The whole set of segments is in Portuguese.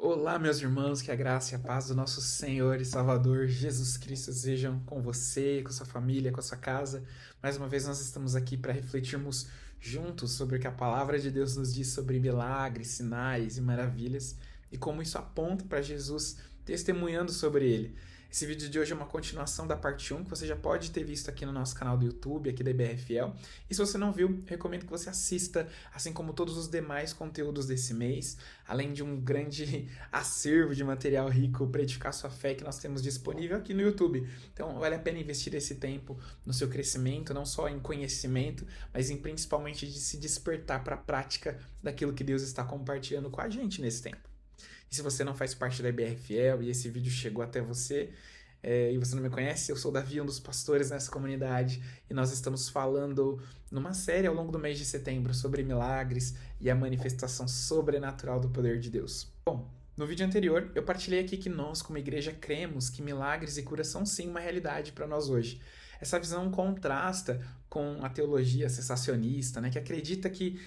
Olá, meus irmãos, que a graça e a paz do nosso Senhor e Salvador Jesus Cristo sejam com você, com sua família, com a sua casa. Mais uma vez, nós estamos aqui para refletirmos juntos sobre o que a palavra de Deus nos diz sobre milagres, sinais e maravilhas e como isso aponta para Jesus, testemunhando sobre ele. Esse vídeo de hoje é uma continuação da parte um que você já pode ter visto aqui no nosso canal do YouTube, aqui da IBRFL. E se você não viu, recomendo que você assista, assim como todos os demais conteúdos desse mês, além de um grande acervo de material rico para edificar sua fé que nós temos disponível aqui no YouTube. Então, vale a pena investir esse tempo no seu crescimento, não só em conhecimento, mas em principalmente de se despertar para a prática daquilo que Deus está compartilhando com a gente nesse tempo. E se você não faz parte da IBRFL e esse vídeo chegou até você, e você não me conhece, eu sou o Davi, um dos pastores nessa comunidade, e nós estamos falando numa série ao longo do mês de setembro sobre milagres e a manifestação sobrenatural do poder de Deus. Bom, no vídeo anterior eu partilhei aqui que nós, como igreja, cremos que milagres e curas são sim uma realidade para nós hoje. Essa visão contrasta com a teologia cessacionista, né, que acredita que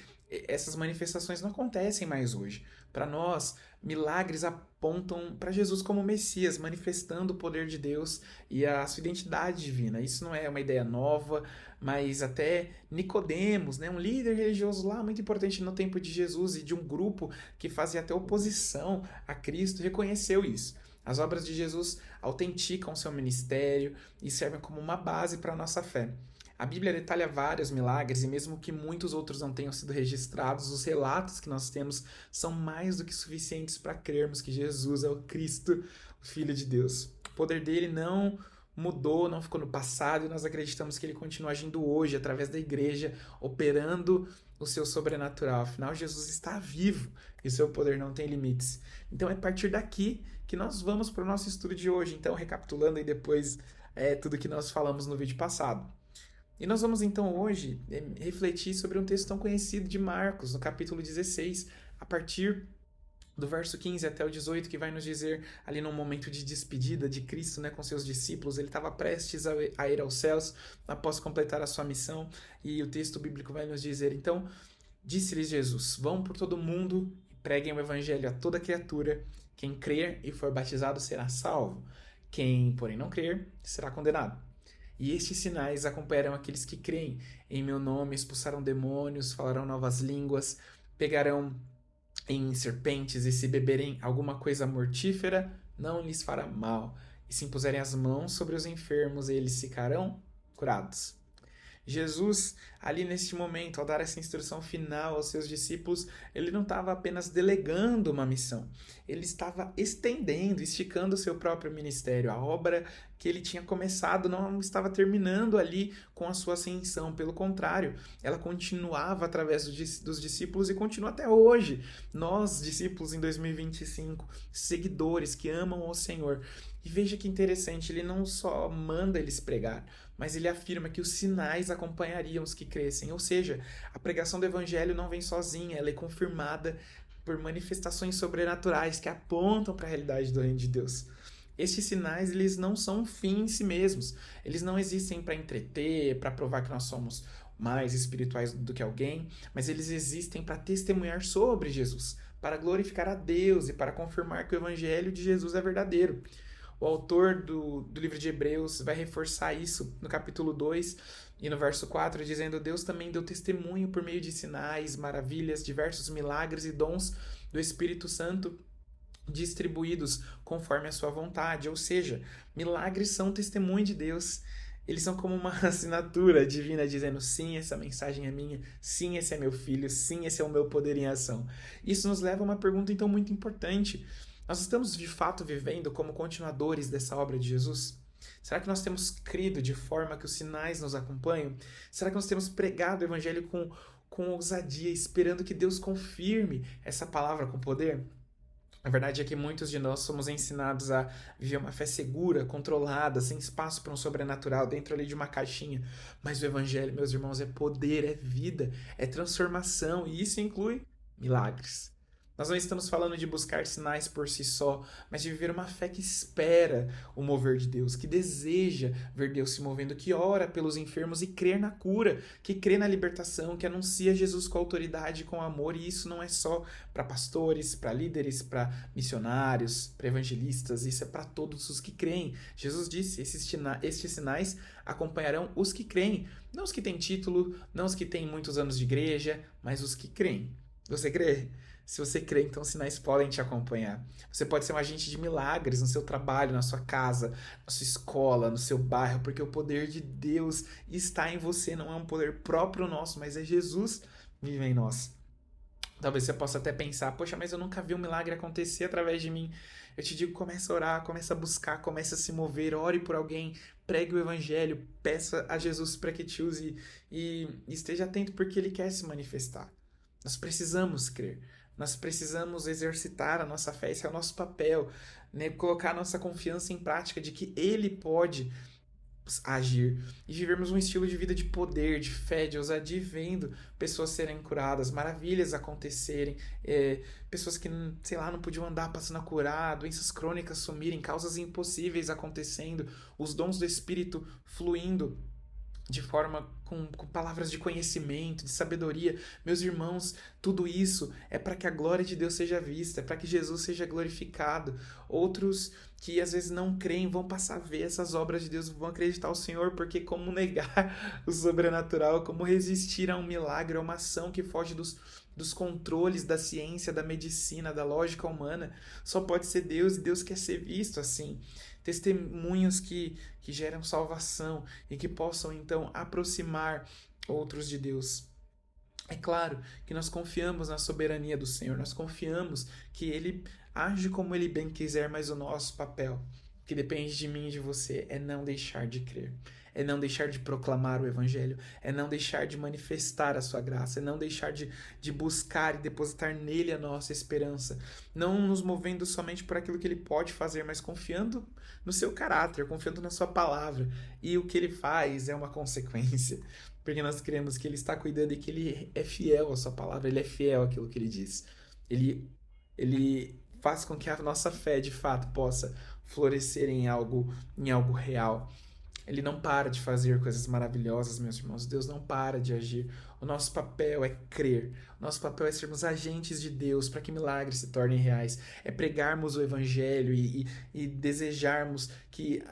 essas manifestações não acontecem mais hoje. Para nós, milagres apontam para Jesus como Messias, manifestando o poder de Deus e a sua identidade divina. Isso não é uma ideia nova, mas até Nicodemos, né, um líder religioso lá muito importante no tempo de Jesus e de um grupo que fazia até oposição a Cristo, reconheceu isso. As obras de Jesus autenticam seu ministério e servem como uma base para a nossa fé. A Bíblia detalha vários milagres e mesmo que muitos outros não tenham sido registrados, os relatos que nós temos são mais do que suficientes para crermos que Jesus é o Cristo, o Filho de Deus. O poder dele não mudou, não ficou no passado e nós acreditamos que ele continua agindo hoje através da igreja, operando o seu sobrenatural. Afinal, Jesus está vivo e o seu poder não tem limites. Então é a partir daqui que nós vamos para o nosso estudo de hoje. Então, recapitulando aí depois tudo que nós falamos no vídeo passado. E nós vamos então hoje refletir sobre um texto tão conhecido de Marcos, no capítulo 16, a partir do verso 15 até o 18, que vai nos dizer ali num momento de despedida de Cristo, né, com seus discípulos. Ele estava prestes a ir aos céus após completar a sua missão, e o texto bíblico vai nos dizer: então, disse-lhes Jesus: vão por todo o mundo e preguem o evangelho a toda criatura. Quem crer e for batizado será salvo. Quem, porém, não crer, será condenado. E estes sinais acompanharão aqueles que creem. Em meu nome expulsarão demônios, falarão novas línguas, pegarão em serpentes, e se beberem alguma coisa mortífera, não lhes fará mal. E se impuserem as mãos sobre os enfermos, eles ficarão curados. Jesus, ali neste momento, ao dar essa instrução final aos seus discípulos, ele não estava apenas delegando uma missão, ele estava estendendo, esticando o seu próprio ministério. A obra que ele tinha começado não estava terminando ali com a sua ascensão, pelo contrário, ela continuava através dos discípulos e continua até hoje. Nós, discípulos em 2025, seguidores que amam o Senhor. E veja que interessante, ele não só manda eles pregar, mas ele afirma que os sinais acompanhariam os que crescem. Ou seja, a pregação do evangelho não vem sozinha, ela é confirmada por manifestações sobrenaturais que apontam para a realidade do reino de Deus. Estes sinais, eles não são um fim em si mesmos. Eles não existem para entreter, para provar que nós somos mais espirituais do que alguém, mas eles existem para testemunhar sobre Jesus, para glorificar a Deus e para confirmar que o evangelho de Jesus é verdadeiro. O autor do livro de Hebreus vai reforçar isso no capítulo 2 e no verso 4, dizendo: Deus também deu testemunho por meio de sinais, maravilhas, diversos milagres e dons do Espírito Santo distribuídos conforme a sua vontade. Ou seja, milagres são testemunho de Deus. Eles são como uma assinatura divina dizendo: sim, essa mensagem é minha, sim, esse é meu filho, sim, esse é o meu poder em ação. Isso nos leva a uma pergunta então muito importante. Nós estamos de fato vivendo como continuadores dessa obra de Jesus? Será que nós temos crido de forma que os sinais nos acompanham? Será que nós temos pregado o evangelho com ousadia, esperando que Deus confirme essa palavra com poder? A verdade é que muitos de nós somos ensinados a viver uma fé segura, controlada, sem espaço para um sobrenatural, dentro ali de uma caixinha. Mas o evangelho, meus irmãos, é poder, é vida, é transformação, e isso inclui milagres. Nós não estamos falando de buscar sinais por si só, mas de viver uma fé que espera o mover de Deus, que deseja ver Deus se movendo, que ora pelos enfermos e crer na cura, que crê na libertação, que anuncia Jesus com autoridade, com amor, e isso não é só para pastores, para líderes, para missionários, para evangelistas, isso é para todos os que creem. Jesus disse: estes sinais acompanharão os que creem, não os que têm título, não os que têm muitos anos de igreja, mas os que creem. Você crê? Se você crê, então sinais podem te acompanhar. Você pode ser um agente de milagres no seu trabalho, na sua casa, na sua escola, no seu bairro, porque o poder de Deus está em você, não é um poder próprio nosso, mas é Jesus que vive em nós. Talvez você possa até pensar: poxa, mas eu nunca vi um milagre acontecer através de mim. Eu te digo, começa a orar, começa a buscar, começa a se mover, ore por alguém, pregue o evangelho, peça a Jesus para que te use e esteja atento porque ele quer se manifestar. Nós precisamos crer. Nós precisamos exercitar a nossa fé, esse é o nosso papel, né? Colocar a nossa confiança em prática de que Ele pode agir e vivermos um estilo de vida de poder, de fé, de ousadia, vendo pessoas serem curadas, maravilhas acontecerem, pessoas que, sei lá, não podiam andar passando a curar, doenças crônicas sumirem, causas impossíveis acontecendo, os dons do Espírito fluindo de forma com palavras de conhecimento, de sabedoria. Meus irmãos, tudo isso é para que a glória de Deus seja vista, é para que Jesus seja glorificado. Outros que às vezes não creem vão passar a ver essas obras de Deus, vão acreditar no Senhor, porque como negar o sobrenatural, como resistir a um milagre, a uma ação que foge dos controles da ciência, da medicina, da lógica humana. Só pode ser Deus, e Deus quer ser visto assim. Testemunhos que geram salvação e que possam então aproximar outros de Deus. É claro que nós confiamos na soberania do Senhor, nós confiamos que Ele age como Ele bem quiser, mas o nosso papel, que depende de mim e de você, é não deixar de crer, é não deixar de proclamar o Evangelho, é não deixar de manifestar a sua graça, é não deixar de buscar e depositar nele a nossa esperança, não nos movendo somente por aquilo que Ele pode fazer, mas confiando no seu caráter, confiando na sua palavra, e o que Ele faz é uma consequência, porque nós cremos que Ele está cuidando e que Ele é fiel à sua palavra, Ele é fiel àquilo que Ele diz. Ele faz com que a nossa fé, de fato, possa florescer em algo real. Ele não para de fazer coisas maravilhosas, meus irmãos. Deus não para de agir. O nosso papel é crer. O nosso papel é sermos agentes de Deus para que milagres se tornem reais. É pregarmos o Evangelho e desejarmos que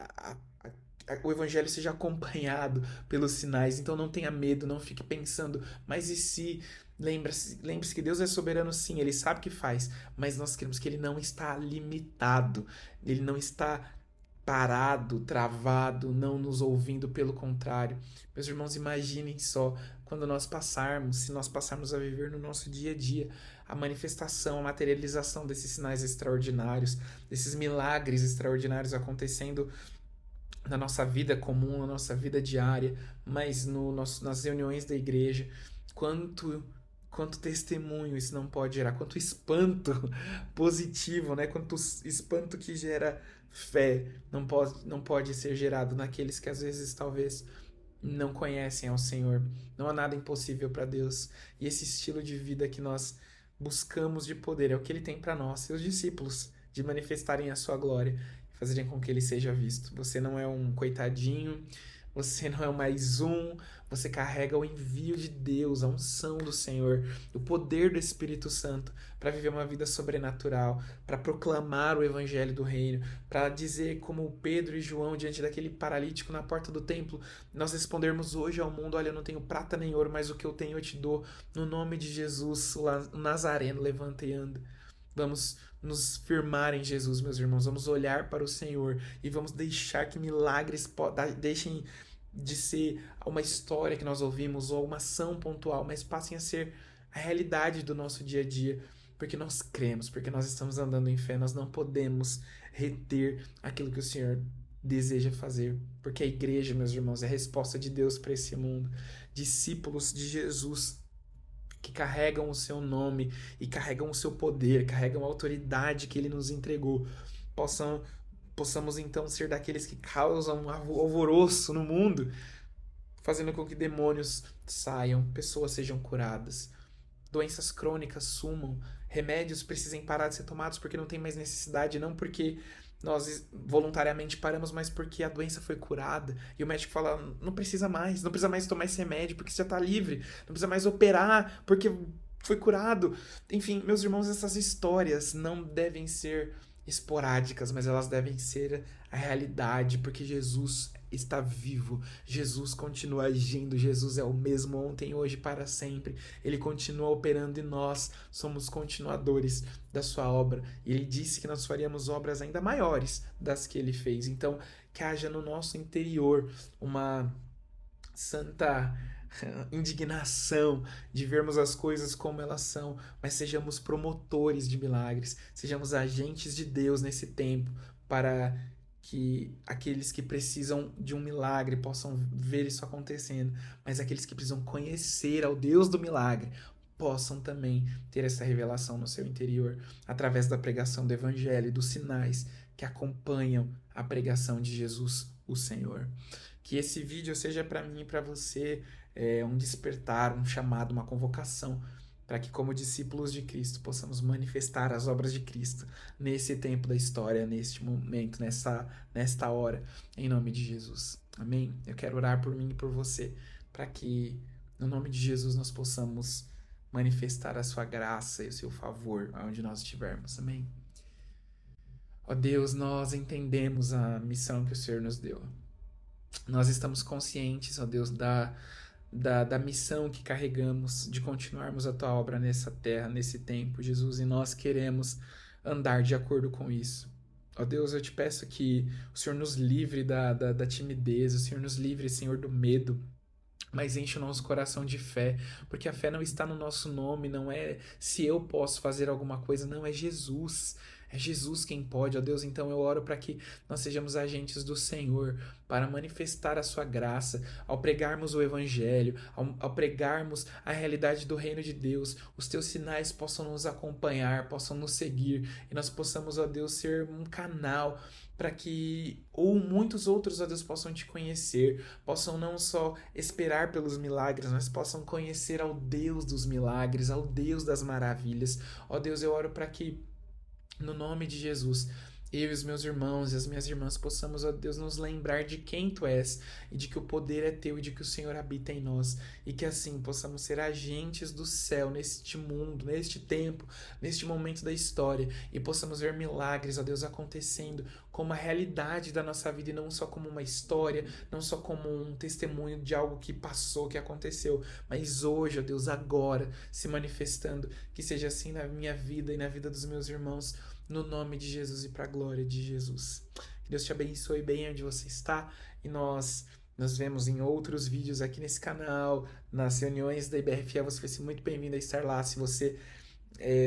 o Evangelho seja acompanhado pelos sinais. Então não tenha medo, não fique pensando, mas e se... Lembre-se que Deus é soberano, sim, Ele sabe o que faz, mas nós queremos que Ele não está limitado, Ele não está parado, travado, não nos ouvindo, pelo contrário. Meus irmãos, imaginem só quando se nós passarmos a viver no nosso dia a dia, a manifestação, a materialização desses sinais extraordinários, desses milagres extraordinários acontecendo na nossa vida comum, na nossa vida diária, mas nas reuniões da igreja. Quanto testemunho isso não pode gerar, quanto espanto positivo, né? Quanto espanto que gera fé não pode ser gerado naqueles que às vezes talvez não conhecem ao Senhor. Não há nada impossível para Deus. E esse estilo de vida que nós buscamos de poder é o que Ele tem para nós, seus discípulos, de manifestarem a sua glória e fazerem com que Ele seja visto. Você não é um coitadinho, você não é mais um, você carrega o envio de Deus, a unção do Senhor, o poder do Espírito Santo para viver uma vida sobrenatural, para proclamar o Evangelho do Reino, para dizer como Pedro e João diante daquele paralítico na porta do templo, nós respondermos hoje ao mundo: olha, eu não tenho prata nem ouro, mas o que eu tenho eu te dou, no nome de Jesus, o Nazareno, levanta e anda. Vamos nos firmar em Jesus, meus irmãos. Vamos olhar para o Senhor e vamos deixar que milagres deixem de ser uma história que nós ouvimos ou uma ação pontual, mas passem a ser a realidade do nosso dia a dia, porque nós cremos, porque nós estamos andando em fé. Nós não podemos reter aquilo que o Senhor deseja fazer, porque a igreja, meus irmãos, é a resposta de Deus para esse mundo. Discípulos de Jesus que carregam o seu nome e carregam o seu poder, carregam a autoridade que Ele nos entregou, possamos então ser daqueles que causam alvoroço no mundo, fazendo com que demônios saiam, pessoas sejam curadas, doenças crônicas sumam, remédios precisem parar de ser tomados porque não tem mais necessidade, não porque nós voluntariamente paramos, mas porque a doença foi curada. E o médico fala: não precisa mais tomar esse remédio porque você já está livre, não precisa mais operar porque foi curado. Enfim, meus irmãos, essas histórias não devem ser esporádicas, mas elas devem ser a realidade, porque Jesus está vivo, Jesus continua agindo, Jesus é o mesmo ontem, hoje, para sempre. Ele continua operando e nós somos continuadores da sua obra. E ele disse que nós faríamos obras ainda maiores das que ele fez. Então, que haja no nosso interior uma santa indignação de vermos as coisas como elas são, mas sejamos promotores de milagres, sejamos agentes de Deus nesse tempo, para que aqueles que precisam de um milagre possam ver isso acontecendo, mas aqueles que precisam conhecer ao Deus do milagre possam também ter essa revelação no seu interior, através da pregação do Evangelho e dos sinais que acompanham a pregação de Jesus, o Senhor. Que esse vídeo seja para mim e para você um despertar, um chamado, uma convocação, para que, como discípulos de Cristo, possamos manifestar as obras de Cristo nesse tempo da história, neste momento, nesta hora, em nome de Jesus. Amém? Eu quero orar por mim e por você, para que, no nome de Jesus, nós possamos manifestar a sua graça e o seu favor aonde nós estivermos. Amém? Ó Deus, nós entendemos a missão que o Senhor nos deu. Nós estamos conscientes, ó Deus, da missão que carregamos de continuarmos a tua obra nessa terra, nesse tempo, Jesus, e nós queremos andar de acordo com isso. Ó Deus, eu te peço que o Senhor nos livre da timidez, o Senhor nos livre, Senhor, do medo, mas enche o nosso coração de fé, porque a fé não está no nosso nome, não é se eu posso fazer alguma coisa, não, é Jesus. É Jesus quem pode, ó Deus. Então eu oro para que nós sejamos agentes do Senhor, para manifestar a sua graça, ao pregarmos o Evangelho, ao pregarmos a realidade do reino de Deus, os teus sinais possam nos acompanhar, possam nos seguir, e nós possamos, ó Deus, ser um canal para que muitos outros, ó Deus, possam te conhecer, possam não só esperar pelos milagres, mas possam conhecer ao Deus dos milagres, ao Deus das maravilhas. Ó Deus, eu oro para que, no nome de Jesus, eu e os meus irmãos e as minhas irmãs possamos, ó Deus, nos lembrar de quem Tu és e de que o poder é Teu e de que o Senhor habita em nós, e que assim possamos ser agentes do céu neste mundo, neste tempo, neste momento da história, e possamos ver milagres, ó Deus, acontecendo como a realidade da nossa vida e não só como uma história, não só como um testemunho de algo que passou, que aconteceu, mas hoje, ó Deus, agora se manifestando. Que seja assim na minha vida e na vida dos meus irmãos, no nome de Jesus e para a glória de Jesus. Que Deus te abençoe bem onde você está, e nós nos vemos em outros vídeos aqui nesse canal, nas reuniões da IBRFA. Você vai ser muito bem-vindo a estar lá. Se você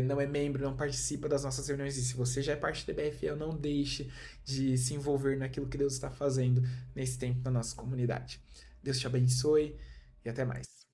não é membro, não participa das nossas reuniões, e se você já é parte da IBRFA, não deixe de se envolver naquilo que Deus está fazendo nesse tempo na nossa comunidade. Deus te abençoe e até mais.